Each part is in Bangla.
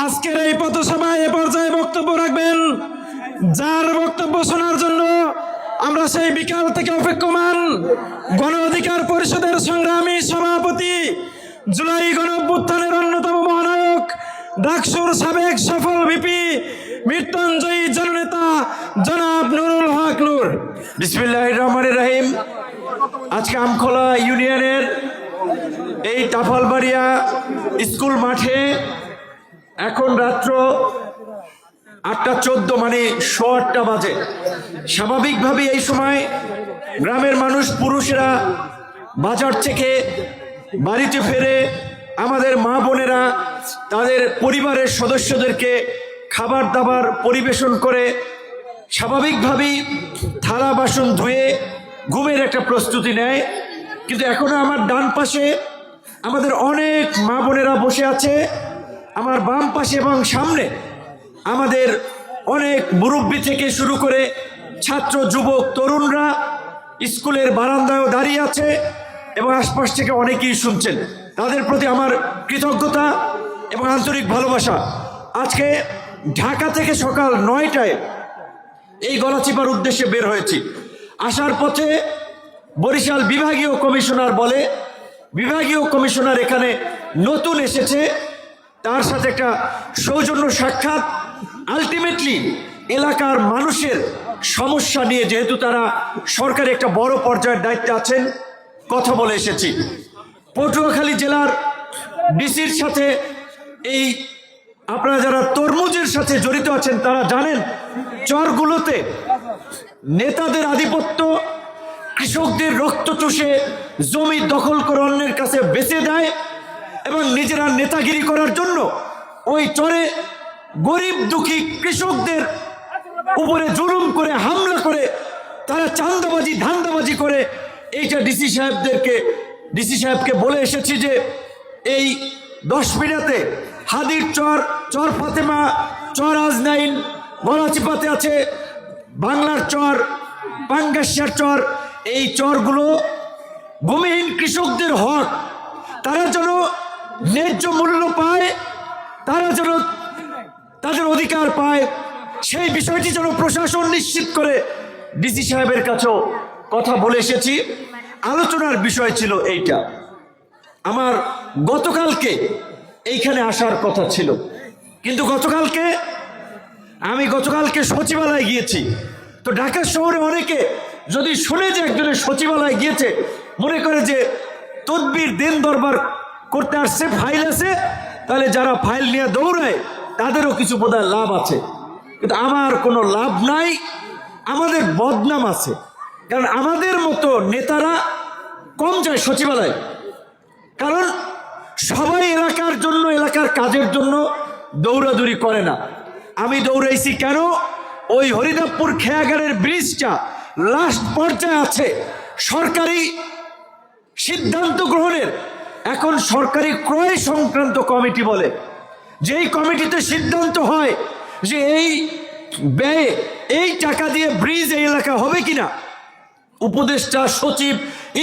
আজকের এই পথসভায় এ পর্যায়ে বক্তব্য রাখবেন, যার বক্তব্য শোনার জন্য আমরা সেই বিকাল থেকে অপেক্ষমান গণ অধিকার পরিষদের সংগ্রামী সভাপতি, জুলাই গণঅভ্যুত্থানের অন্যতম মহানায়ক, ডাকসুর সাবেক সফল ভিপি, মৃত্যুঞ্জয়ী জননেতা জনাব নুরুল হক নূর। বিসমিল্লাহির রহমানির রহিম। আজকে আমখোলা ইউনিয়নের এই টাফালবাড়িয়া স্কুল মাঠে এখন রাত্র 8:14 মানে 8:15 বাজে। স্বাভাবিকভাবে এই সময় গ্রামের মানুষ, পুরুষেরা বাজার থেকে বাড়িতে ফেরে, আমাদের মা বোনেরা তাদের পরিবারের সদস্যদেরকে খাবার দাবার পরিবেশন করে স্বাভাবিকভাবেই থালা বাসন ধুয়ে ঘুমের একটা প্রস্তুতি নেয়। কিন্তু এখনো আমার ডান পাশে আমাদের অনেক মা বোনেরা বসে আছে, আমার বাম পাশে এবং সামনে আমাদের অনেক মুরব্বী থেকে শুরু করে ছাত্র, যুবক, তরুণরা স্কুলের বারান্দায়ও দাঁড়িয়ে আছে এবং আশপাশ থেকে অনেকেই শুনছেন। তাদের প্রতি আমার কৃতজ্ঞতা এবং আন্তরিক ভালোবাসা। আজকে ঢাকা থেকে সকাল 9টায় এই গলাচিপার উদ্দেশ্যে বের হয়েছি। আসার পথে বরিশাল বিভাগীয় কমিশনার বলে, বিভাগীয় কমিশনার এখানে নতুন এসেছে, তার সাথে একটা সৌজন্য সাক্ষাৎ। আলটিমেটলি এলাকার মানুষের সমস্যা নিয়ে, যেহেতু তারা সরকারি একটা বড় পর্যায়ের দায়িত্বে আছেন, কথা বলে এসেছি। পটুয়াখালী জেলার ডিসির সাথে এই আপনারা যারা তরমুজের সাথে জড়িত আছেন তারা জানেন, চরগুলোতে নেতাদের আধিপত্য, কৃষকদের রক্ত চুষে জমি দখল করে অন্যের কাছে বেচে দেয় এবং নিজেরা নেতাগিরি করার জন্য ওই চরে গরিব দুঃখী কৃষকদের উপরে জুলুম করে, হামলা করে, তারা চাঁদাবাজি ধান্দাবাজি করে। এইটা ডিসি সাহেবকে বলে এসেছি যে এই 10 মিনিটে হাদির চর, চর ফাতেমা, চর আজনাইন, গলাচিপাতে আছে বাংলার চর, পাঙ্গাসিয়ার চর, এই চরগুলো ভূমিহীন কৃষকদের হক, তারা যেন ন্যায্য মূল্য পায়, তারা যেন তাদের অধিকার পায়, সেই বিষয়টি যেন প্রশাসন নিশ্চিত করে। ডিসি সাহেবের কাছেও কথা বলে এসেছি। আলোচনার বিষয় ছিল এইটা। আমার গতকালকে এইখানে আসার কথা ছিল, কিন্তু আমি গতকালকে সচিবালয়ে গিয়েছি। তো ঢাকা শহরে অনেকে যদি শুনে যে একজনের সচিবালয়ে গিয়েছে, মনে করে যে তদবির দিন দরবার করতে আসছে, ফাইল আছে, তাহলে যারা ফাইল নিয়ে দৌড়ায় তাদেরও কিছু বোধহয় লাভ আছে। কিন্তু আমার কোনো লাভ নাই, আমাদের বদনাম আছে। কারণ আমাদের মতো নেতারা কম যায় সচিবালয়, কারণ সবাই এলাকার জন্য, এলাকার কাজের জন্য দৌড়াদৌড়ি করে না। আমি দৌড়াইছি কেন? ওই হরিদাবপুর খেয়াঘাটের ব্রিজটা লাস্ট পর্যায়ে আছে, সরকারি সিদ্ধান্ত গ্রহণের। এখন সরকারি ক্রয় সংক্রান্ত কমিটি বলে, যেই কমিটিতে সিদ্ধান্ত হয় যে এই ব্যয়ে, এই টাকা দিয়ে ব্রিজ এই এলাকা হবে কিনা, উপদেষ্টা, সচিব,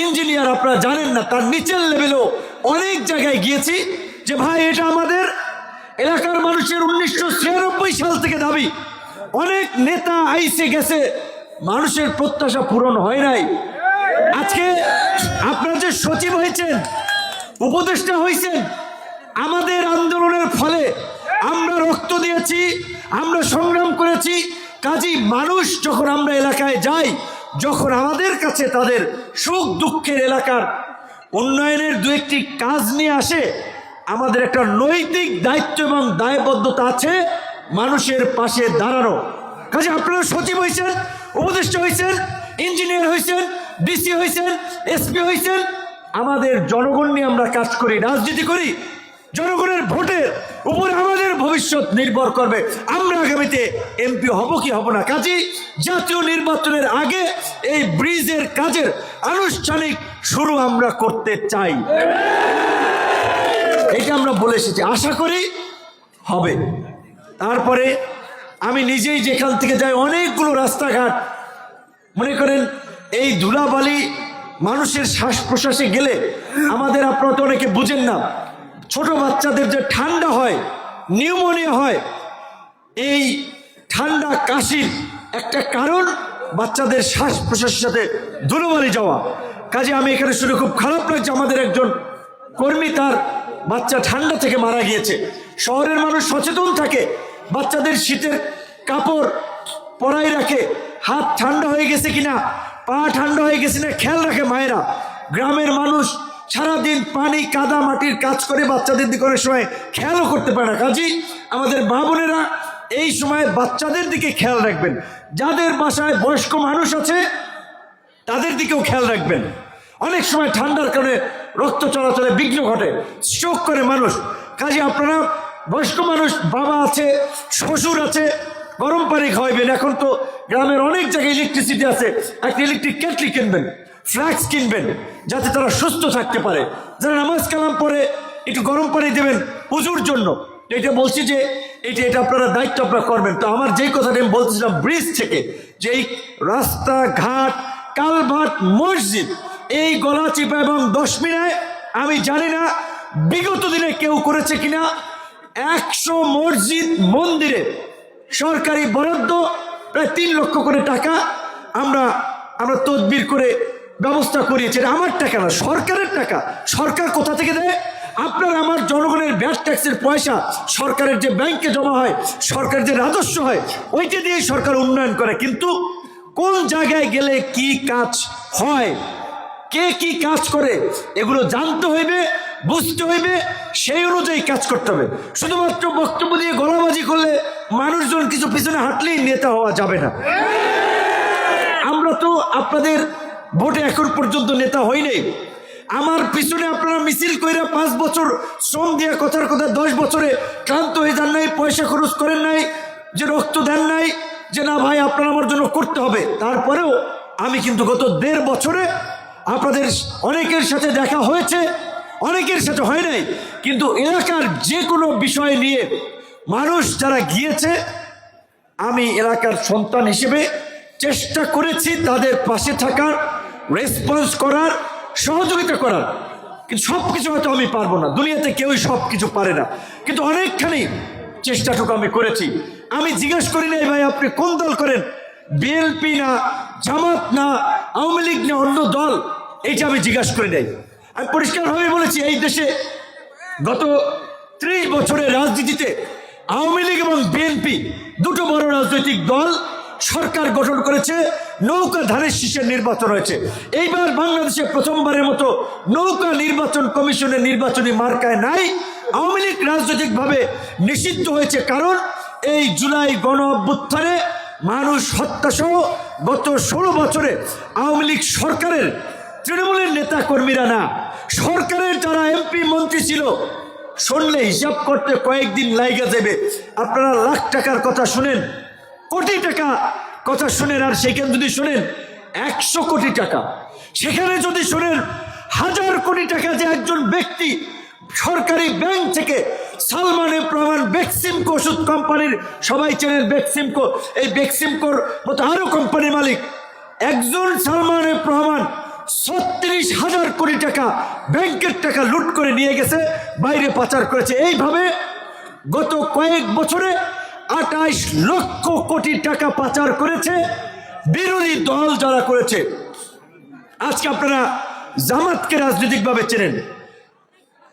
ইঞ্জিনিয়ার আপনারা জানেন না, তার নিচের লেভেলেও অনেক জায়গায় গিয়েছি যে ভাই এটা আমাদের এলাকার মানুষের 1996 সাল থেকে দাবি। অনেক নেতা আইসে গেছে, মানুষের প্রত্যাশা পূরণ হয় নাই। আজকে আপনারা যে সচিব হয়েছেন, উপদেষ্টা হয়েছেন, আমাদের আন্দোলনের ফলে আমরা রক্ত দিয়েছি, আমরা সংগ্রাম করেছি। কাজী মানুষ যখন আমরা এলাকায় যাই, যখন আমাদের কাছে তাদের সুখ দুঃখের, এলাকার উন্নয়নের দু একটি কাজ নিয়ে আসে, আমাদের একটা নৈতিক দায়িত্ব এবং দায়বদ্ধতা আছে মানুষের পাশে দাঁড়ানো। কাজে আপনারা সচিব হয়েছেন, উপদেষ্টা হয়েছেন, ইঞ্জিনিয়ার হয়েছেন, ডিসি হয়েছেন, এসপি হয়েছেন, আমাদের জনগণ নিয়ে আমরা কাজ করি, রাজনীতি করি। জনগণের ভোটের উপরে আমাদের ভবিষ্যৎ নির্ভর করবে, আমরা আগামীতে এমপি হব কি হব না। কাজী জাতীয় নির্বাচনের আগে এই ব্রিজের কাজের আনুষ্ঠানিক শুরু আমরা করতে চাই, এটা আমরা বলে এসেছি, আশা করি হবে। তারপরে আমি নিজেই যেখান থেকে যাই, অনেকগুলো রাস্তাঘাট, মনে করেন এই ধুলাবালি মানুষের শ্বাস প্রশ্বাসে গেলে আমাদের, আপনারা তো অনেকে বুঝেন না, ছোট বাচ্চাদের যে ঠান্ডা হয়, নিউমোনিয়া হয়, এই ঠান্ডা কাশির একটা কারণ বাচ্চাদের শ্বাস প্রশ্বাসের সাথে ধুলোবালি যাওয়া। কাজে আমি এখানে শুনে খুব খারাপ লাগছে, আমাদের একজন কর্মী তার বাচ্চা ঠান্ডা থেকে মারা গিয়েছে। শহরের মানুষ সচেতন থাকে, বাচ্চাদের শীতের কাপড় পরাই রাখে, হাত ঠান্ডা হয়ে গেছে কিনা, পা ঠান্ডা হয়ে গেছে না খেয়াল রাখে মায়েরা। গ্রামের মানুষ সারাদিন পানি কাদা মাটির কাজ করে বাচ্চাদের দিকে অনেক সময় খেয়ালও করতে পারে না। কাজেই আমাদের মা বোনেরা এই সময় বাচ্চাদের দিকে খেয়াল রাখবেন। যাদের বাসায় বয়স্ক মানুষ আছে তাদের দিকেও খেয়াল রাখবেন। অনেক সময় ঠান্ডার কারণে রক্ত চলাচলে বিঘ্ন ঘটে, স্ট্রোক করে মানুষ। কাজে আপনারা বয়স্ক মানুষ, বাবা আছে, শ্বশুর আছে, গরম পানি খাওয়াইবেন। এখন তো গ্রামের অনেক জায়গায় ইলেকট্রিসিটি আছে, একটা ইলেকট্রিক কেটলি কিনবেন, ফ্ল্যাক্স কিনবেন, যাতে তারা সুস্থ থাকতে পারে। যারা নামাজ কালাম পরে একটু গরম পানি দেবেন উজুর জন্য। এটা বলছি যে এটা আপনারা দায়িত্ব আপনারা করবেন। তো আমার যেই কথাটা আমি বলতেছিলাম ব্রিজ থেকে, যে এই রাস্তাঘাট, কালভার্ট, মসজিদ, এই গলাচিপা এবং দশমিনায় আমি জানি না বিগত দিনে কেউ করেছে কিনা। 100 মসজিদ মন্দিরে সরকারি বরাদ্দ প্রায় 3 লক্ষ করে টাকা আমরা তদবির করে ব্যবস্থা করিয়েছি। এটা আমার টাকা না, সরকারের টাকা। সরকার কোথা থেকে দেয়? আপনার আমার জনগণের ভ্যাট ট্যাক্সের পয়সা সরকারের যে ব্যাংকে জমা হয়, সরকারের যে রাজস্ব হয়, ওইটা দিয়ে সরকার উন্নয়ন করে। কিন্তু কোন জায়গায় গেলে কি কাজ হয়, কে কি কাজ করে, এগুলো জানতে হইবে, বুঝতে হইবে, সেই অনুযায়ী কাজ করতে হবে। শুধুমাত্র বক্তব্য দিয়ে গলাবাজি করলে মানুষজন কিছু পিছনে হাঁটলেই নেতা হওয়া যাবে না। আমরা তো আপনাদের ভোটে এখন পর্যন্ত নেতা হই নাই। আমার পিছনে আপনারা মিছিল কইরা 5 বছর শ্রম দিয়ে কথার কথা 10 বছরে ক্লান্ত হয়ে যান নাই, পয়সা খরচ করেন নাই, যে রক্ত দেন নাই, যে না ভাই আপনারা আমার জন্য করতে হবে। তারপরেও আমি কিন্তু গত 1.5 বছরে আপনাদের অনেকের সাথে দেখা হয়েছে, অনেকের সাথে হয় নাই, কিন্তু এলাকার যে কোনো বিষয় নিয়ে মানুষ যারা গিয়েছে, আমি এলাকার সন্তান হিসেবে চেষ্টা করেছি তাদের পাশে থাকার, রেসপন্স করার, সহযোগিতা করার। কিন্তু সব কিছু হয়তো আমি পারবো না, দুনিয়াতে কেউই সব কিছু পারে না, কিন্তু অনেকখানি চেষ্টাটুকু আমি করেছি। আমি জিজ্ঞেস করি নাই ভাই আপনি কোন দল করেন, বিএনপি না, জামাত না, আওয়ামী লীগ না অন্য দল, এইটা আমি জিজ্ঞাসা করি নাই। আমি পরিষ্কারভাবে বলেছি, এই দেশে গত 30 বছরের রাজনীতিতে আওয়ামী লীগ এবং বিএনপি দুটো বড় রাজনৈতিক দল সরকার গঠন করেছে, নৌকা ধানের শীষের নির্বাচন হয়েছে। এইবার বাংলাদেশে প্রথমবারের মতো নৌকা নির্বাচন কমিশনের নির্বাচনী মার্কায় নাই। আওয়ামী লীগ রাজনৈতিকভাবে নিষিদ্ধ হয়েছে, কারণ এই জুলাই গণ অভ্যুত্থানে মানুষ হত্যাসহ গত 16 বছরে আওয়ামী লীগ সরকারের তৃণমূলের নেতা কর্মীরা না, সরকারের যারা এমপি মন্ত্রী ছিল, শুনলে হিসাব করতে কয়েকদিন লাইগা যাবে। আপনারা লাখ টাকার কথা শুনেন, কোটি টাকা কথা শুনেন, আর সেখানে যদি শুনেন 100 কোটি টাকা, সেখানে যদি শুনেন 1000 কোটি টাকা যে একজন ব্যক্তি সরকারি ব্যাংক থেকে সালমান এফ রহমান বেক্সিমকো ওষুধ কোম্পানির, সবাই চেনেন বেক্সিমকো, এই বেক্সিমকোর মতো আরো কোম্পানির মালিক, একজন সালমান এফ রহমান 36,000 কোটি টাকা ব্যাংকের টাকা লুট করে নিয়ে গেছে, বাইরে পাচার করেছে। এইভাবে গত কয়েক বছরে 28 লক্ষ কোটি টাকা পাচার করেছে বিরোধী দল যারা করেছে। আজকে আপনারা জামাতকে রাজনৈতিকভাবে চেনেন,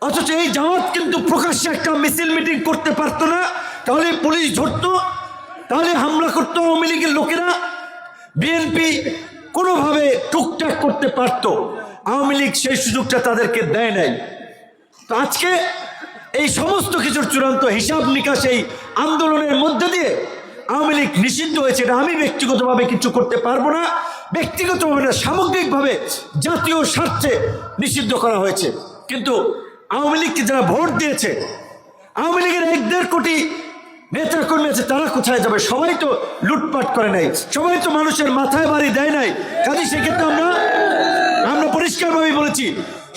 অথচ এই জামাত কিন্তু প্রকাশ্যে একটা মিছিল মিটিং করতে পারতো না, তাহলে পুলিশ ধরতো, তাহলে হামলা করতো আওয়ামী লীগের লোকেরা। বিএনপি কোনোভাবে টুকটাক করতে পারত, আওয়ামী লীগ সেই সুযোগটা তাদেরকে দেয় নাই। তো আজকে এই সমস্ত কিছুর চূড়ান্ত হিসাব নিকাশ এই আন্দোলনের মধ্যে দিয়ে আওয়ামী লীগ নিষিদ্ধ হয়েছে। এটা আমি ব্যক্তিগতভাবে কিছু করতে পারবো না, ব্যক্তিগতভাবে না, সামগ্রিকভাবে জাতীয় স্বার্থে নিষিদ্ধ করা হয়েছে। কিন্তু আওয়ামী লীগকে যারা ভোট দিয়েছে, আওয়ামী লীগের 1.5 কোটি নেতা কর্মী আছে, তারা কোথায় যাবে? সবাই তো লুটপাট করে নাই, সবাই তো মানুষের মাথায় বাড়ি দেয় নাই। কাজে সেক্ষেত্রে আমরা পরিষ্কারভাবে বলেছি,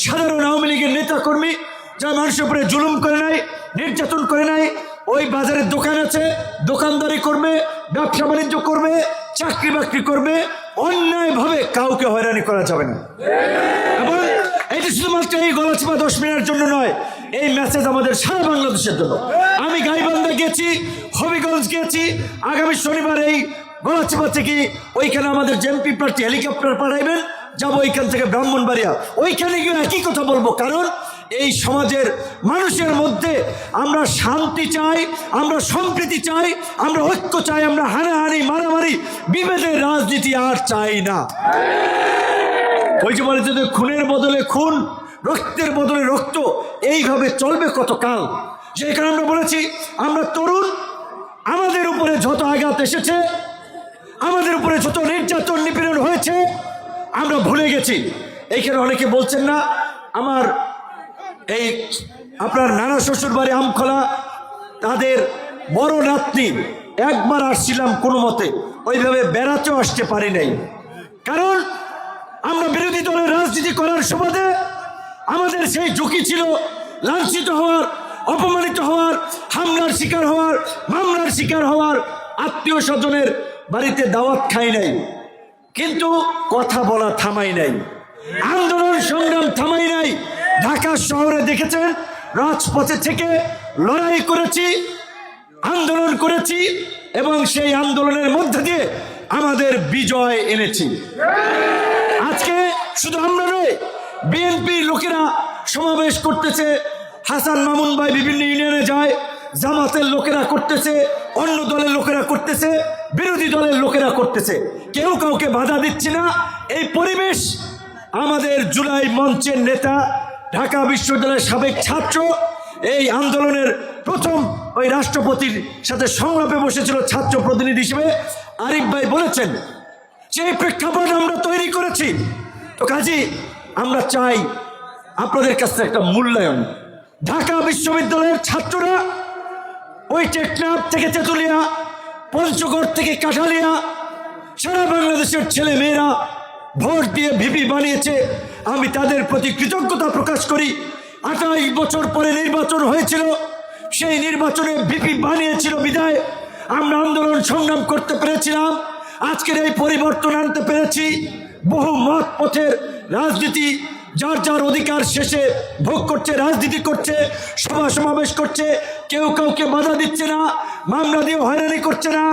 সাধারণ আওয়ামী লীগের নেতা কর্মী যারা মানুষের উপরে জুলুম করে নাই, নির্যাতন করে নাই, ওই বাজারের দোকান আছে, দোকানদারি করবে, ব্যবসা বাণিজ্য করবে, চাকরি বাকরি করবে, অন্যায়ভাবে কাউকে হয়রানি করা যাবে না। এবং এই এটি শুধুমাত্র এই গলাচিপা 10 মিনিটের জন্য নয়, এই মেসেজ আমাদের সারা বাংলাদেশের জন্য। আমি গাইবান্ধা গেছি, হবিগঞ্জ গেছি, আগামী শনিবার এই গলাচিপা থেকে ওইখানে আমাদের জেএমপি প্রার্থী হেলিকপ্টার পাঠাইবেন, যাবো ওইখান থেকে ব্রাহ্মণবাড়িয়া, ওইখানে গিয়ে একই কথা বলবো। কারণ এই সমাজের মানুষের মধ্যে আমরা শান্তি চাই, আমরা সম্প্রীতি চাই, আমরা ঐক্য চাই, আমরা হানাহানি মারামারি বিভেদের রাজনীতি আর চাই না। ওই যে বলে যে খুনের বদলে খুন, রক্তের বদলে রক্ত, এইভাবে চলবে কতকাল? সেই কারণে আমরা বলেছি, আমরা তরুণ, আমাদের উপরে যত আঘাত এসেছে, আমাদের উপরে যত নির্যাতন নিপীড়ন হয়েছে, আমরা ভুলে গেছি। এইখানে অনেকে বলছেন না, আমার এই আপনার নানা শ্বশুর বাড়ি আমখোলা, তাদের বড় নাতনি, একবার আসছিলাম কোনো মতে, ওইভাবে বেড়াতেও আসতে পারি নাই। কারণ আমরা বিরোধী দলের রাজনীতি করার সুবাদে আমাদের সেই ঝুঁকি ছিল লাঞ্ছিত হওয়ার, অপমানিত হওয়ার, হামলার শিকার হওয়ার, মামলার শিকার হওয়ার। আত্মীয় স্বজনের বাড়িতে দাওয়াত খাই নাই, কিন্তু কথা বলা থামাই নাই, আন্দোলন সংগ্রাম থামাই নাই। ঢাকা শহরে দেখেছেন, রাজপথে থেকে লড়াই করেছি, আন্দোলন করেছি, এবং সেই আন্দোলনের মধ্যে দিয়ে আমাদের বিজয় এনেছি। আজকে শুধু আমরা নয়, বিএনপির লোকেরা সমাবেশ করতেছে, হাসান মামুন ভাই বিভিন্ন ইউনিয়নে যায়, জামাতের লোকেরা করতেছে, অন্য দলের লোকেরা করতেছে, বিরোধী দলের লোকেরা করতেছে, কেউ কাউকে বাধা দিচ্ছে না। এই পরিবেশ আমাদের জুলাই মঞ্চের নেতা, ঢাকা বিশ্ববিদ্যালয়ের সাবেক ছাত্র, এই আন্দোলনের প্রথম ওই রাষ্ট্রপতির সাথে সংলাপে বসেছিল ছাত্র প্রতিনিধি হিসেবে, আরিফ ভাই বলেছেন যে প্রেক্ষাপট আমরা তৈরি করেছি। তো কাজী আমরা চাই আপনাদের কাছে একটা মূল্যায়ন। ঢাকা বিশ্ববিদ্যালয়ের ছাত্ররা ওই টেকনাফ থেকে তেঁতুলিয়া, পঞ্চগড় থেকে কাঠালিয়া, সারা বাংলাদেশের ছেলে মেয়েরা ভোট দিয়ে ভিপি বানিয়েছে। আমি তাদের প্রতি কৃতজ্ঞতা প্রকাশ করি। 28 বছর পরে নির্বাচন হয়েছিল, সেই নির্বাচনে ভিপি বানিয়েছিল বিদায় আমরা আন্দোলন সংগ্রাম করতে পেরেছিলাম, আজকের এই পরিবর্তন আনতে পেরেছি। বহু মত পথের রাজনীতি, যার যার অধিকার শেষে ভোগ করছে, রাজনীতি করছে, সভা সমাবেশ করছে, কেউ কাউকে বাধা দিচ্ছে না, মামলা দিয়ে হয়রানি করছে না,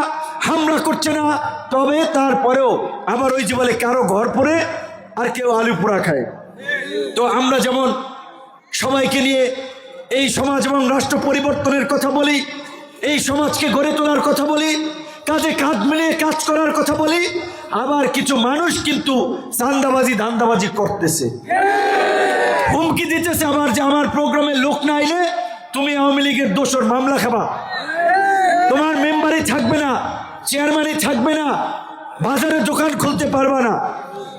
হামলা করছে না। তবে তারপরেও আবার ওই যে বলে কারো ঘর পড়ে আর কেউ আলু পোড়া খায়। তো আমরা যেমন সবাইকে নিয়ে এই সমাজ এবং রাষ্ট্র পরিবর্তনের কথা বলি, এই সমাজকে গড়ে তোলার কথা বলি, কাজে কাঁধ মিলিয়ে কাজ করার কথা বলি, আবার কিছু মানুষ কিন্তু চান্দাবাজি ধান্দাবাজি করতেছে, হুমকি দিতেছে আবার যে আমার প্রোগ্রামে লোক না আইলে তুমি আওয়ামী লীগের দোষর, মামলা খাবা, তোমার মেম্বারই থাকবে না, চেয়ারম্যানই থাকবে না, বাজারে দোকান খুলতে পারবে না।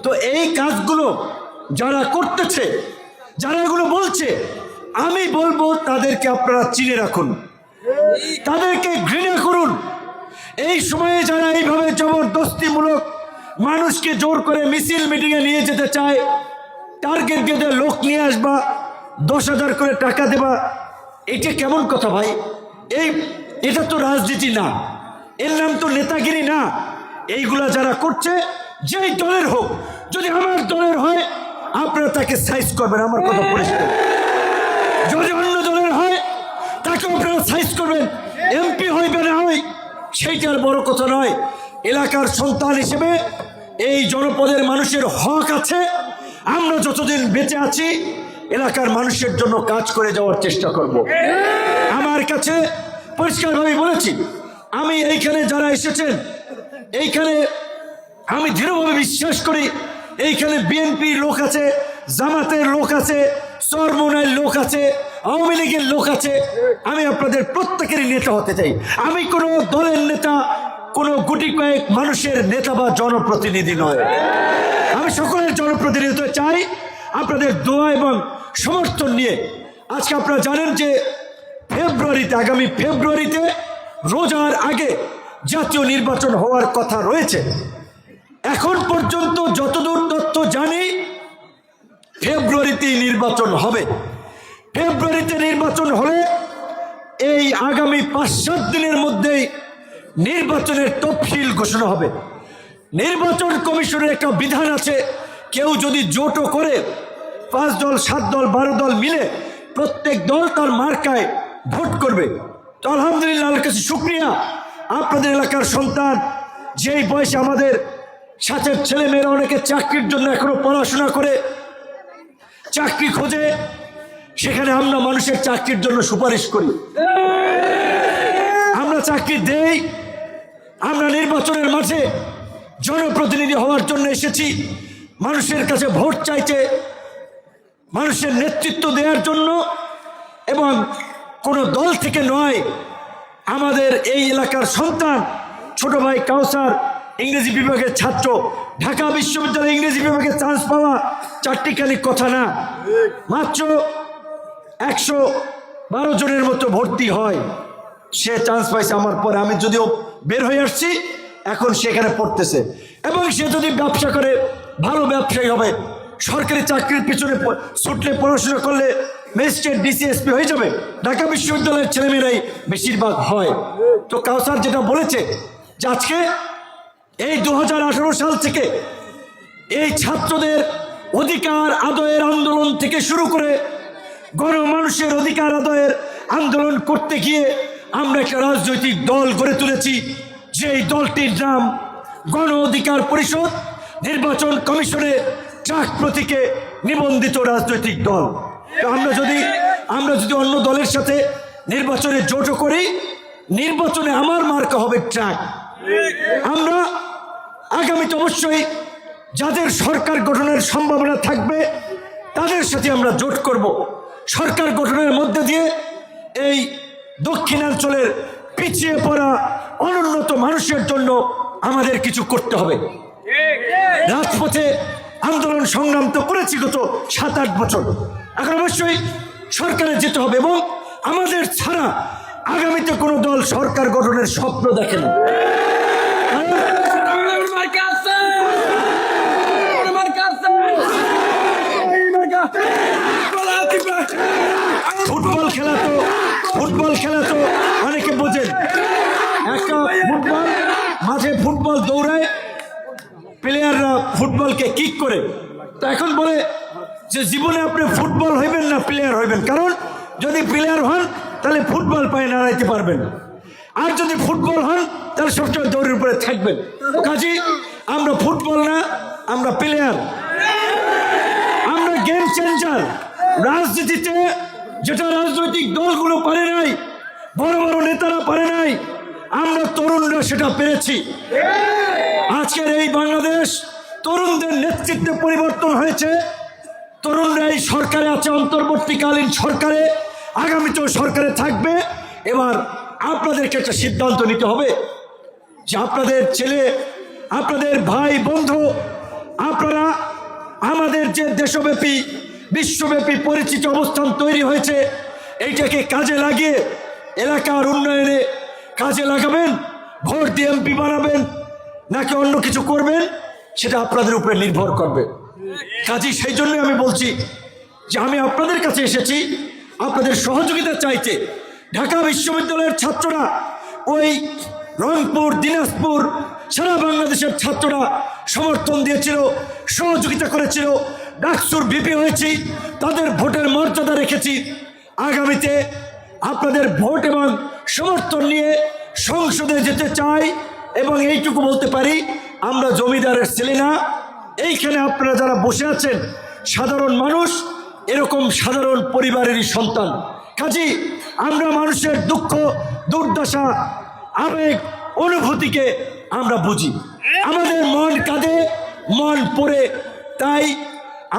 তো এই কাজগুলো যারা করতেছে, যারা এগুলো বলছে, আমি বলবো তাদেরকে আপনারা চিনে রাখুন, তাদেরকে ঘৃণা করুন। এই সময়ে যারা এইভাবে জবরদস্তিমূলক মানুষকে জোর করে মিছিল মিটিংয়ে নিয়ে যেতে চায়, টার্গেট গেটে লোক নিয়ে আসবা, 10,000 করে টাকা দেবা, এটা কেমন কথা ভাই? এটা তো রাজনীতি না, এর নাম তো নেতাগিরি না। এইগুলা যারা করছে, যেই দলের হোক, যদি আমার দলের হয় আপনারা তাকে সাইজ করবেন, আমার কথা পরিষ্কার। যদি অন্য দলের হয় তাকে আপনারা সাইজ করবেন, এমপি হইবে না হয় সেইটার বড় কথা নয়। এলাকার সন্তান হিসেবে এই জনপদের মানুষের হক আছে, আমরা যতদিন বেঁচে আছি এলাকার মানুষের জন্য কাজ করে যাওয়ার চেষ্টা করব। আমার কাছে পরিষ্কারভাবে বলেছি, আমি এইখানে যারা এসেছেন, এইখানে আমি দৃঢ়ভাবে বিশ্বাস করি এইখানে বিএনপির লোক আছে, জামাতের লোক আছে, চরমনের লোক আছে, আওয়ামী লীগের লোক আছে। আমি আপনাদের প্রত্যেকেরই নেতা হতে চাই। আমি কোনো দলের নেতা, কোনো গুটি কয়েক মানুষের নেতা বা জনপ্রতিনিধি নয়। আমি সকলের জনপ্রতিনিধি হতে চাই, আপনাদের দোয়া এবং সমর্থন নিয়ে। আজকে আপনারা জানেন যে ফেব্রুয়ারিতে, আগামী ফেব্রুয়ারিতে রোজার আগে জাতীয় নির্বাচন হওয়ার কথা রয়েছে। এখন পর্যন্ত যতদূর তথ্য জানি ফেব্রুয়ারিতেই নির্বাচন হবে। ফেব্রুয়ারিতে নির্বাচন হলে এই আগামী 5-7 দিনের মধ্যেই নির্বাচনের তফসিল ঘোষণা হবে। নির্বাচন কমিশনের একটা বিধান আছে, কেউ যদি জোটও করে 5 দল 7 দল 12 দল মিলে প্রত্যেক দল তার মার্কায় ভোট করবে। তো আলহামদুলিল্লাহ, আল্লাহর কাছে শুকরিয়া, আপনাদের এলাকার সন্তান যেই বয়সে আমাদের সাথে ছেলেমেয়েরা অনেকে চাকরির জন্য এখনো পড়াশোনা করে চাকরি খোঁজে, সেখানে আমরা মানুষের চাকরির জন্য সুপারিশ করি, আমরা চাকরি দেই। আমরা নির্বাচনের মাঝে জনপ্রতিনিধি হওয়ার জন্য এসেছি, মানুষের কাছে ভোট চাইতে, মানুষের নেতৃত্ব দেওয়ার জন্য, এবং কোনো দল থেকে নয়। আমাদের এই এলাকার সন্তান ছোট ভাই কাউসার ইংরেজি বিভাগের ছাত্র, ঢাকা বিশ্ববিদ্যালয়ে ইংরেজি বিভাগে চান্স পাওয়া চারটিখানি কথা না, মাত্র 112 জনের মতো ভর্তি হয়, সে চান্স পাইছে আমার পরে। আমি যদিও বের হয়ে আসছি, এখন সেখানে পড়তেছে, এবং সে যদি ব্যবসা করে ভালো ব্যবসায়ী হবে, সরকারি চাকরির পিছনে ছুটলে পড়াশোনা করলে ম্যাজিস্ট্রেট ডিসিএসপি হয়ে যাবে। ঢাকা বিশ্ববিদ্যালয়ের ছেলেমেয়েরাই বেশিরভাগ হয়। তো কাউসার যেটা বলেছে যে আজকে এই 2018 সাল থেকে এই ছাত্রদের অধিকার আদায়ের আন্দোলন থেকে শুরু করে গণমানুষের অধিকার আদায়ের আন্দোলন করতে গিয়ে আমরা একটা রাজনৈতিক দল গড়ে তুলেছি, যেই দলটির নাম গণ অধিকার পরিষদ, নির্বাচন কমিশনে ট্রাক প্রতীকে নিবন্ধিত রাজনৈতিক দল। তো আমরা যদি অন্য দলের সাথে নির্বাচনে জোটও করি, নির্বাচনে আমার মার্কা হবে ট্রাক। আমরা আগামীতে অবশ্যই যাদের সরকার গঠনের সম্ভাবনা থাকবে তাদের সাথে আমরা জোট করব। সরকার গঠনের মধ্যে দিয়ে এই দক্ষিণাঞ্চলের পিছিয়ে পড়া অনুন্নত মানুষের জন্য আমাদের কিছু করতে হবে। রাজপথে আন্দোলন সংগ্রাম তো করেছি গত 7-8 বছর, এখন অবশ্যই সরকারে যেতে হবে, এবং আমাদের ছাড়া আগামীতে কোনো দল সরকার গঠনের স্বপ্ন দেখে না। ফুটবল খেলা তো অনেকে বোঝেন, একটা ফুটবল মাঠে ফুটবল দৌড়ায়, প্লেয়াররা ফুটবলকে কিক করে। তো এখন বলে যে জীবনে আপনি ফুটবল হইবেন না প্লেয়ার হইবেন, কারণ যদি প্লেয়ার হন তাহলে ফুটবল পায়ে নাড়াইতে পারবেন, আর যদি ফুটবল হন তাহলে সবসময় দৌড়ের উপরে থাকবেন। কাজী আমরা ফুটবল না, আমরা প্লেয়ার, আমরা গেম চেঞ্জার। রাজনীতিতে যেটা রাজনৈতিক দলগুলো পারে নাই, বড় বড় নেতারা পারে নাই, আমরা তরুণরা সেটা পেরেছি। আজকের এই বাংলাদেশ তরুণদের নেতৃত্বে পরিবর্তন হয়েছে। তরুণরা এই সরকারে আছে, অন্তর্বর্তীকালীন সরকারে, আগামীতেও সরকারে থাকবে। এবার আপনাদেরকে একটা সিদ্ধান্ত নিতে হবে যে আপনাদের ছেলে, আপনাদের ভাই বন্ধু, আপনারা আমাদের যে দেশব্যাপী বিশ্বব্যাপী পরিচিত অবস্থান তৈরি হয়েছে, এইটাকে কাজে লাগিয়ে এলাকার উন্নয়নে কাজে লাগাবেন, ভোট দিয়ে এমপি বানাবেন নাকি অন্য কিছু করবেন, সেটা আপনাদের উপরে নির্ভর করবে। কাজেই সেই জন্যই আমি বলছি যে আমি আপনাদের কাছে এসেছি আপনাদের সহযোগিতা চাইতে। ঢাকা বিশ্ববিদ্যালয়ের ছাত্ররা, ওই রংপুর, দিনাজপুর, সারা বাংলাদেশের ছাত্ররা সমর্থন দিয়েছিল, সহযোগিতা করেছিল। ডাকসুর ভিপি হয়েছি, তাদের ভোটের মর্যাদা রেখেছি। আগামীতে আপনাদের ভোট এবং সমর্থন নিয়ে সংসদে যেতে চাই, এবং এইটুকু বলতে পারি আমরা জমিদারের ছেলে না। এইখানে আপনারা যারা বসে আছেন সাধারণ মানুষ, এরকম সাধারণ পরিবারেরই সন্তান। কাজী আমরা মানুষের দুঃখ, দুর্দশা, আবেগ, অনুভূতিকে আমরা বুঝি, আমাদের মন কাঁদে, মন পড়ে। তাই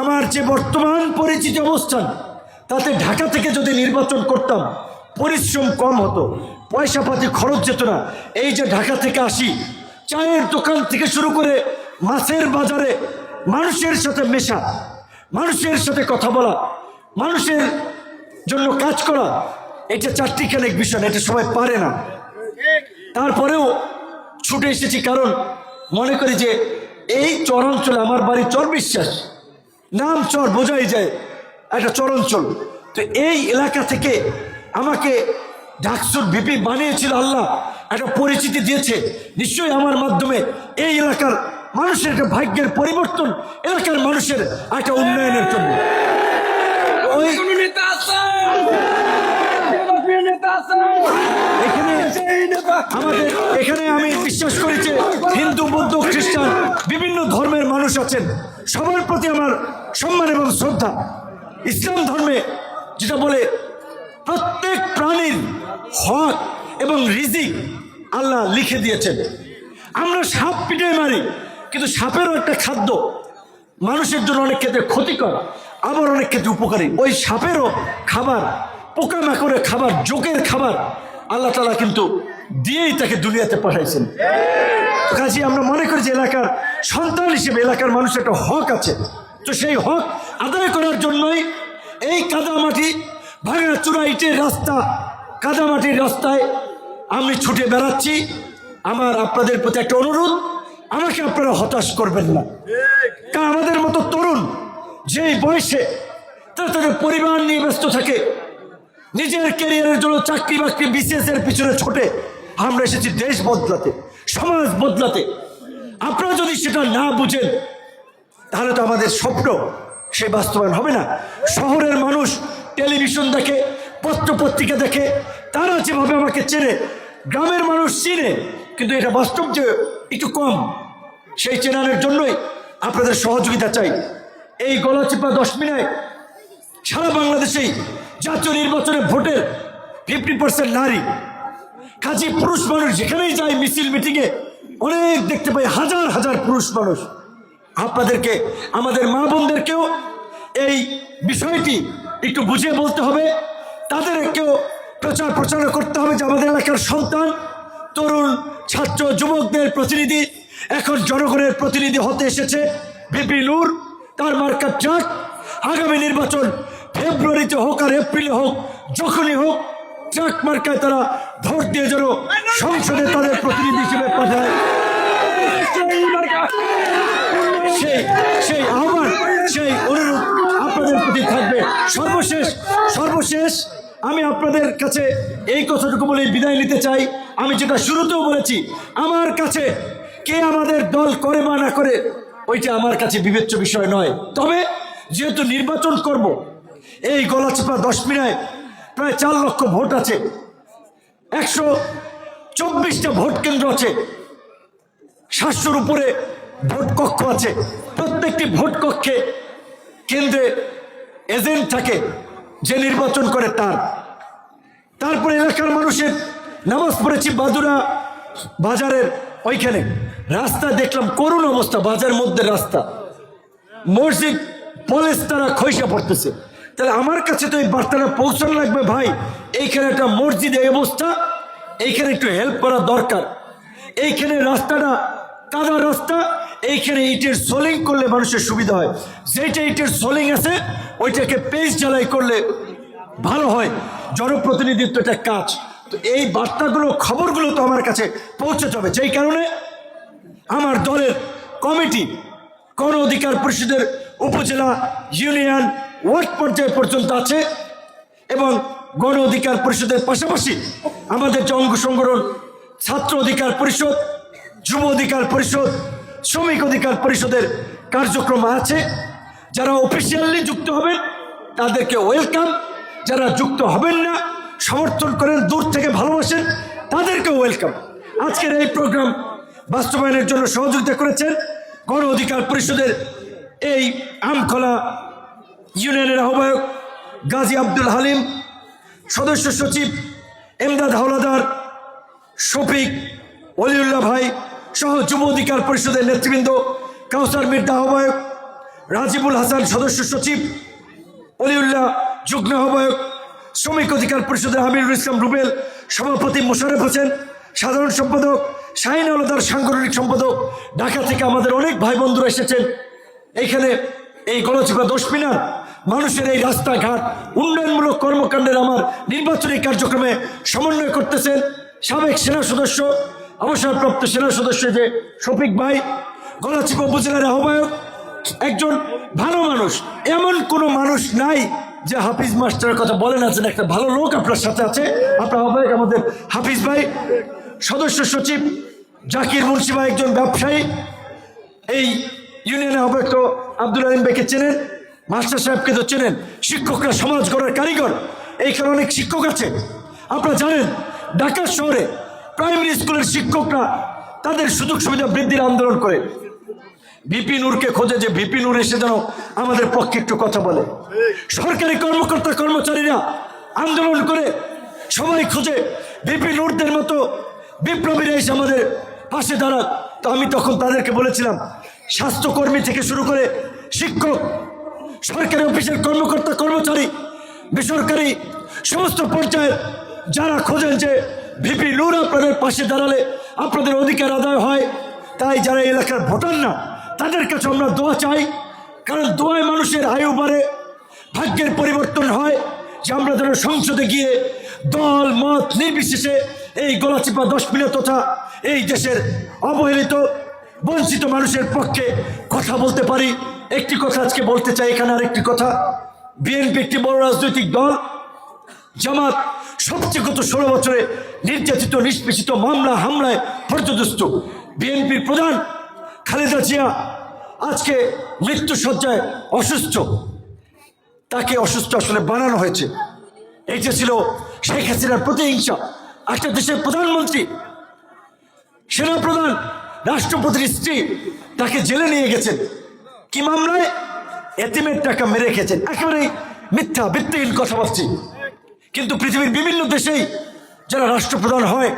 আমার যে বর্তমান পরিচিত অবস্থান, তাতে ঢাকা থেকে যদি নির্বাচন করতাম পরিশ্রম কম হতো, পয়সাপাতি খরচ যেত না। এই যে ঢাকা থেকে আসি, চায়ের দোকান থেকে শুরু করে মাছের বাজারে মানুষের সাথে মেশা, মানুষের সাথে কথা বলা, মানুষের জন্য কাজ করা, এটা চারটিখানেক বিষয়, এটা সবাই পারে না। তারপরেও ছুটে এসেছি, কারণ মনে করি যে এই চরাঞ্চলে, আমার বাড়ি চর বিশ্বাস, নাম চর বোঝাই যায়, একটা চরাঞ্চল। তো এই এলাকা থেকে আমাকে ডাকসুর ভিপি বানিয়েছিল আল্লাহ, একটা পরিচিতি দিয়েছে। নিশ্চয়ই আমার মাধ্যমে এই এলাকার মানুষের একটা ভাগ্যের পরিবর্তন, এলাকার মানুষের একটা উন্নয়নের জন্য। ওই এখানে আমি বিশ্বাস করি যে হিন্দু, বৌদ্ধ, খ্রিস্টান বিভিন্ন ধর্মের মানুষ আছেন, সবার প্রতি আমার সম্মান এবং শ্রদ্ধা। ইসলাম ধর্মে যেটা বলে প্রত্যেক প্রাণীর হক এবং রিজিক আল্লাহ লিখে দিয়েছেন। আমরা সাপ পিটে মারি, কিন্তু সাপেরও একটা খাদ্য মানুষের জন্য অনেক ক্ষেত্রে ক্ষতিকর, আবার অনেক ক্ষেত্রে উপকারী। ওই সাপেরও খাবার, পোকামাকড়ের খাবার, জোকের খাবার আল্লাহ তাআলা কিন্তু দিয়েই তাকে দুনিয়াতে পাঠাইছেন। কাজে আমরা মনে করি যে এলাকার সন্তান হিসেবে এলাকার মানুষের একটা হক আছে, তো সেই হক আদায় করার জন্যই এই কাদামাটি, ভাঙা চূড়া ইটের রাস্তা, কাদামাটির রাস্তায় আমি ছুটে বেড়াচ্ছি। আমার আপনাদের প্রতি একটা অনুরোধ, আমাকে আপনারা হতাশ করবেন না। কারণ আমাদের মতো তরুণ যেই বয়সে তারা তাদের পরিবার নিয়ে ব্যস্ত থাকে, নিজের ক্যারিয়ারের জন্য চাকরি বাকরি বিসিএস এর পিছনে ছোটে, আমরা এসেছি দেশ বদলাতে, সমাজ বদলাতে। আপনারা যদি সেটা না বুঝেন তাহলে তো আমাদের স্বপ্ন সে বাস্তবায়ন হবে না। শহরের মানুষ টেলিভিশন দেখে, পত্র পত্রিকা দেখে, তারা যেভাবে আমাকে চেনে, গ্রামের মানুষ চিনে, কিন্তু এটা বাস্তব যে একটু কম। সেই চেনানোর জন্যই আপনাদের সহযোগিতা চাই। এই গলাচিপা 10 মিনিট সারা বাংলাদেশেই জাতীয় নির্বাচনে ভোটের 50% নারী। কাজে পুরুষ মানুষ যেখানেই যায়, মিছিল মিটিংয়ে অনেক দেখতে পাই, হাজার হাজার পুরুষ মানুষ। আপনাদেরকে, আমাদের মা বোনদেরকেও এই বিষয়টি একটু বুঝিয়ে বলতে হবে, তাদেরকেও প্রচারণা করতে হবে যে আমাদের এলাকার সন্তান, তরুণ, ছাত্র, যুবকদের প্রতিনিধি এখন জনগণের প্রতিনিধি হতে এসেছে। ভিপি নূর, তার মার্কা ট্রাক। আগামী নির্বাচন ফেব্রুয়ারিতে হোক আর এপ্রিলে হোক, যখনই হোক, ট্রাক মার্কায় তারা ভোট দিয়ে যেন সংসদে তাদের প্রতিনিধি হিসেবে পাঠায়, সেই আহ্বান, সেই অনুরোধ আপনাদের প্রতি থাকবে। সর্বশেষ আমি আপনাদের কাছে এই কথাটুকু বলে বিদায় নিতে চাই। আমি যেটা শুরুতেও বলেছি, আমার কাছে কে আমাদের দল করে বা না করে ওইটা আমার কাছে বিবেচ্য বিষয় নয়। তবে যেহেতু নির্বাচন করব, এই গলাচিপা 10 মিনিট প্রায় 4 লক্ষ ভোট আছে, 124টা ভোট কেন্দ্র আছে, 700-র উপরে ভোট কক্ষ আছে। প্রত্যেকটি ভোট কক্ষে, কেন্দ্রে এজেন্ট থাকে যে নির্বাচন করে তার। তারপরে এলাকার মানুষের নামাজ পড়েছি বাদুরা বাজারের ওইখানে, রাস্তা দেখলাম করুণ অবস্থা, বাজারের মধ্যে রাস্তা, মসজিদ পলেস্তারা খৈসা পড়তেছে। তাহলে আমার কাছে তো এই বার্তাটা পৌঁছানো লাগবে, ভাই এইখানে একটা মসজিদ এই অবস্থা, এইখানে একটু হেল্প করা দরকার। এইখানে রাস্তাটা কাদা রাস্তা, এইখানে ইটের সোলিং করলে মানুষের সুবিধা হয়। যেটা ইটের সোলিং আছে ওইটাকে পেস্ট জ্বালাই করলে ভালো হয়। জনপ্রতিনিধিত্ব একটা কাজ। তো এই বার্তাগুলো, খবরগুলো তো আমার কাছে পৌঁছাতে হবে। যেই কারণে আমার দলের কমিটি গণ অধিকার পরিষদের উপজেলা, ইউনিয়ন, ওয়ার্ড পর্যায় পর্যন্ত আছে, এবং গণ অধিকার পরিষদের পাশাপাশি আমাদের যে অঙ্গ সংগঠন, ছাত্র অধিকার পরিষদ, যুব অধিকার পরিষদ, শ্রমিক অধিকার পরিষদের কার্যক্রম আছে। যারা অফিসিয়ালি যুক্ত হবেন তাদেরকে ওয়েলকাম, যারা যুক্ত হবেন না, সমর্থন করেন, দূর থেকে ভালোবাসেন, তাদেরকে ওয়েলকাম। আজকের এই প্রোগ্রাম বাস্তবায়নের জন্য সহযোগিতা করেছেন গণ অধিকার পরিষদের এই আমখলা ইউনিয়নের আহ্বায়ক গাজী আব্দুল হালিম, সদস্য সচিব এমদাদ হাওলাদার, শফিক, ওলিউল্লাহ ভাই সহ যুব অধিকার পরিষদের নেতৃবৃন্দ, কাউসার মির্জা আহ্বায়ক, রাজিবুল হাসান সদস্য সচিব, ওলিউল্লাহ যুগ্ম আহ্বায়ক, শ্রমিক অধিকার পরিষদের আমিরুল ইসলাম রুবেল, সভাপতি মোশাররফ হোসেন, সাধারণ সম্পাদক শাহিন আলদার, সাংগঠনিক সম্পাদক। ঢাকা থেকে আমাদের অনেক ভাই বন্ধুরা এসেছেন এইখানে। এই গলাচিপা 10 মিনিট মানুষের এই রাস্তাঘাট উন্নয়নমূলক কর্মকাণ্ডের আমার নির্বাচনী কার্যক্রমে সমন্বয় করতেছেন সাবেক সেনা সদস্য, অবসরপ্রাপ্ত সেনা সদস্য যে শফিক ভাই, গলাচিপা উপজেলার আহ্বায়ক, একজন ভালো মানুষ। এমন কোনো মানুষ নাই যে হাফিজ মাস্টারের কথা বলেন আছেন, একটা ভালো লোক আপনার সাথে আছে। আপনার আহ্বায়ক আমাদের হাফিজ ভাই, সদস্য সচিব জাকির মুন্সি ভাই একজন ব্যবসায়ী, এই ইউনিয়নে অবৈধ আব্দুল আলিম ভাইকে চেনেন, মাস্টার সাহেবকে তো চেনেন। শিক্ষকরা সমাজ গড়ার কারিগর, এইখানে অনেক শিক্ষক আছে। আপনারা জানেন ঢাকা শহরে প্রাইমারি স্কুলের শিক্ষকরা তাদের সুযোগ সুবিধা বৃদ্ধির আন্দোলন করে। ভিপি নূরকে খোঁজে যে ভিপি নূর এসে যেন আমাদের পক্ষে একটু কথা বলে। সরকারি কর্মকর্তা কর্মচারীরা আন্দোলন করে, সবাই খুঁজে ভিপি নূরদের মতো বিপ্লবীরা এসে আমাদের পাশে দাঁড়ান। তো আমি তখন তাদেরকে বলেছিলাম, স্বাস্থ্যকর্মী থেকে শুরু করে শিক্ষক, সরকারি অফিসের কর্মকর্তা কর্মচারী, বেসরকারি সমস্ত পর্যায়ের যারা খোঁজেন যে ভিপি নূর আপনাদের পাশে দাঁড়ালে আপনাদের অধিকার আদায় হয়, তাই যারা এলাকার ভোটার না তাদের কাছে আমরা দোয়া চাই। কারণ দোয়ায় মানুষের আয়ু বাড়ে, ভাগ্যের পরিবর্তন হয়। যে আমরা যেন সংসদে গিয়ে দল মত নির্বিশেষে এই গলাচিপা 10 মিনিট তথা এই দেশের অবহেলিত বঞ্চিত মানুষের পক্ষে কথা বলতে পারি। একটি কথা আজকে বলতে চাই এখানে, আরেকটি কথা, বিএনপি একটি বড় রাজনৈতিক দল। জামাত সবচেয়ে গত 16 বছরে নির্যাতিত নিষ্পেষিত মামলা হামলায় পর্যদস্ত। বিএনপির প্রধান খালেদা জিয়া আজকে মৃত্যুসজ্জায় অসুস্থ। তাকে অসুস্থ আসলে বানানো হয়েছে। এই যে ছিল শেখ হাসিনার প্রতিহিংসা। একটা দেশের প্রধানমন্ত্রী, সেনাপ্রধান, রাষ্ট্রপতির স্ত্রী তাকে জেলে নিয়ে গেছেন কি মামলায়? এতিমের টাকা মেরে খেয়েছেন। একেবারেই মিথ্যা ভিত্তিহীন কথা বলছি। কিন্তু পৃথিবীর বিভিন্ন দেশেই যারা রাষ্ট্রপ্রধান হয়,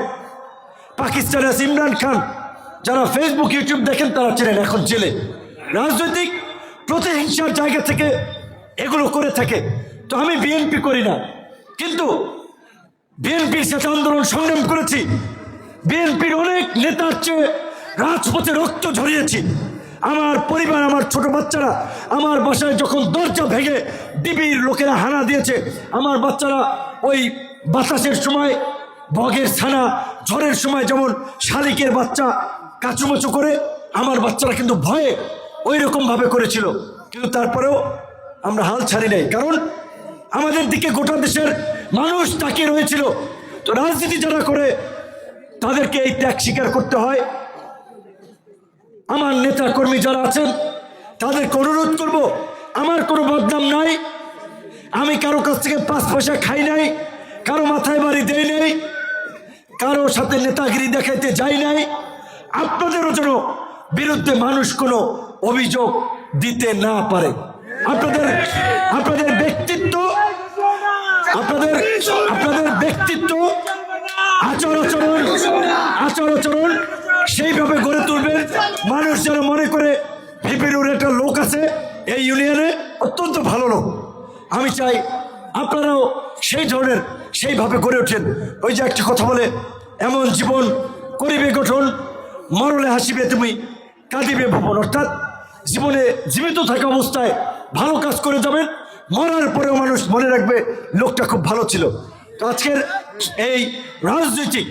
পাকিস্তানে আছে ইমরান খান, যারা ফেসবুক ইউটিউব দেখেন তারা চেনেন, এখন জেলে। রাজনৈতিক প্রতিহিংসার জায়গা থেকে এগুলো করে থাকে। তো আমি বিএনপি করি না, কিন্তু বিএনপির সাথে আন্দোলন সংগ্রাম করেছি। বিএনপির অনেক নেতার চেয়ে রাজপথে রক্ত ঝরিয়েছি। আমার পরিবার, আমার ছোট বাচ্চারা আমার বাসায় যখন দরজা ভেঙে ডিবির লোকেরা হানা দিয়েছে, আমার বাচ্চারা ওই বাতাসের সময় বগের ছানা, ঝড়ের সময় যেমন শালিকের বাচ্চা কাচুমচু করে, আমার বাচ্চারা কিন্তু ভয়ে ওই রকমভাবে করেছিল। কিন্তু তারপরেও আমরা হাল ছাড়ি নাই, কারণ আমাদের দিকে গোটা দেশের মানুষ তাকিয়ে রয়েছিল। তো রাজনীতি যারা করে তাদেরকে এই ত্যাগ স্বীকার করতে হয়। আমার নেতা কর্মী যারা আছেন তাদেরকে অনুরোধ করব, আমার কোনো বদনাম নাই, আমি কারো কাছ থেকে 5 পয়সা খাই নাই, কারো মাথায় বাড়ি দেই নাই, কারো সাথে নেতাগিরি দেখাইতে যাই নাই। আপনাদেরও যেন বিরুদ্ধে মানুষ কোনো অভিযোগ দিতে না পারে। আপনাদের ব্যক্তিত্ব, আপনাদের ব্যক্তিত্ব, আচরণ সেইভাবে গড়ে তুলবেন, মানুষ যেন মনে করে ভিপিনুর একটা লোক আছে এই ইউনিয়নে, অত্যন্ত ভালো লোক। আমি চাই আপনারাও সেই ধরনের সেইভাবে গড়ে ওঠেন। ওই যে একটা কথা বলে, এমন জীবন করিবে গঠন, মরলে হাসিবে তুমি, কাঁদিবে ভবন। অর্থাৎ জীবনে জীবিত থাকা অবস্থায় ভালো কাজ করে যাবেন, মরার পরেও মানুষ মনে রাখবে লোকটা খুব ভালো ছিল। তো আজকের এই রাজনৈতিক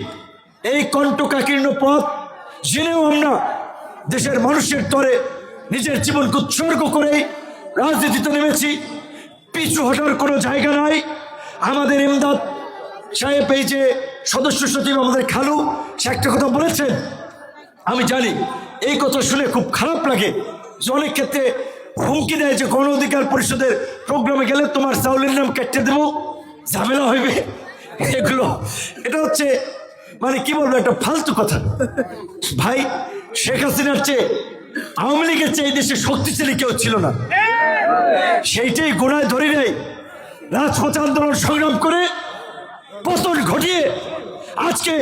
এই কণ্টকাকীর্ণ পথ জেনেও আমরা দেশের মানুষের তরে নিজের জীবনকে উৎসর্গ করেই রাজনীতিতে নেমেছি। পিছু হটার কোনো জায়গা নাই। আমাদের ইমদাদ সাহেব, এই যে সদস্য সচিব আমাদের খালু, সে একটা কথা বলেছেন, আমি জানি এই কথা শুনে খুব খারাপ লাগে যে অনেক ক্ষেত্রে হুমকি দেয় যে গণ অধিকার পরিষদের প্রোগ্রামে গেলে তোমার চাউলের নাম কেটে দেবো, ঝামেলা হইবে। এটা হচ্ছে মানে কি বলবো, একটা ফালতু কথা। ভাই, শেখ হাসিনার চেয়ে আওয়ামী লীগের চেয়ে এই দেশে শক্তিশালী কেউ ছিল না। সেইটাই গোড়ায় ধরে নেই, রাজপথে আন্দোলন সংগ্রাম করে পতন ঘটিয়ে আজকে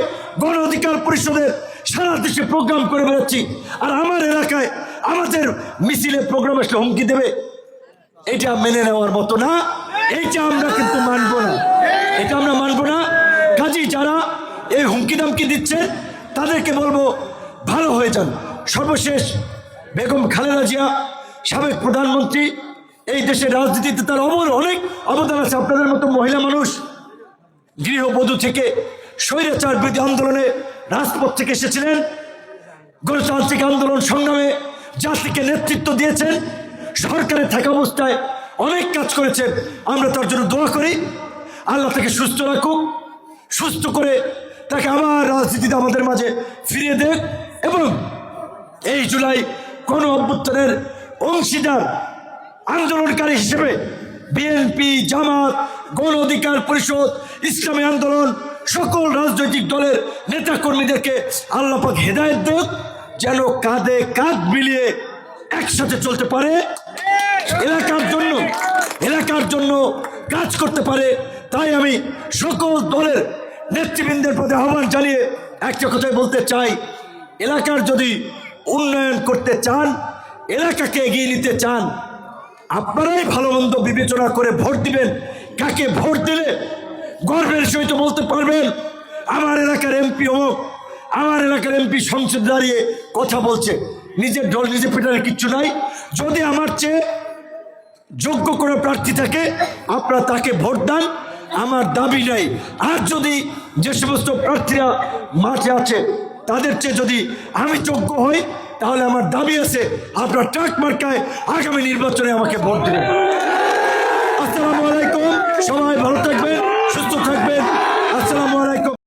গণ অধিকার পরিষদের সারা দেশে প্রোগ্রাম করে বেড়াচ্ছি। আর আমার এলাকায় আমাদের মিছিলে প্রোগ্রাম আসলে হুমকি দেবে, এটা মেনে নেওয়ার মতো না। এইটা আমরা কিন্তু মানবো না, এটা আমরা মানবো না। কাজী যারা এই হুমকি দামকি দিচ্ছে তাদেরকে বলবো ভালো হয়ে যান। সর্বশেষ বেগম খালেদা জিয়া, সাবেক প্রধানমন্ত্রী, এই দেশের রাজনীতিতে তার অনেক অবদান আছে। আপনাদের মতো মহিলা মানুষ গৃহবধূ থেকে স্বৈরাচার বিরোধী আন্দোলনে রাজপথ থেকে এসেছিলেন, গণতান্ত্রিক আন্দোলন সংগ্রামে জাতিকে নেতৃত্ব দিয়েছেন, সরকারে থাকা অবস্থায় অনেক কাজ করেছেন। আমরা তার জন্য দোয়া করি, আল্লাহ তাকে সুস্থ রাখুক, সুস্থ করে তাকে আবার রাজনীতিতে আমাদের মাঝে ফিরিয়ে দেন। এবং এই জুলাই গণ অভ্যুত্থানের অংশীদার আন্দোলনকারী হিসেবে বিএনপি, জামাত, গণ অধিকার পরিষদ, ইসলামী আন্দোলন, সকল রাজনৈতিক দলের নেতা কর্মীদেরকে আল্লাহ পাক হেদায়েত দেন, যেন কাঁধে কাঁধ মিলিয়ে একসাথে চলতে পারে, এলাকার জন্য কাজ করতে পারে। তাই আমি সকল দলের নেতৃবৃন্দের প্রতি আহ্বান জানিয়ে একটা কথাই বলতে চাই, এলাকার যদি উন্নয়ন করতে চান, এলাকাকে এগিয়ে নিতে চান, আপনারাই ভালো মন্দ বিবেচনা করে ভোট দিবেন। কাকে ভোট দিলে গর্বের সহিত বলতে পারবেন আমার এলাকার এমপি অমুক, আমার এলাকার এমপি সংসদে দাঁড়িয়ে কথা বলছে, নিজের দল নিজে পেটানোর কিচ্ছু নাই। যদি আমার চেয়ে যোগ্য কোনো প্রার্থী থাকে আপনারা তাকে ভোট দেন, আমার দাবি নাই। আর যদি যে সমস্ত প্রার্থীরা মাঠে আছে তাদের চেয়ে যদি আমি যোগ্য হই, তাহলে আমার দাবি আছে আপনার ট্রাক মার্কায় আগামী নির্বাচনে আমাকে ভোট দেবেন। আসসালামু আলাইকুম, সবাই ভালো থাকবেন।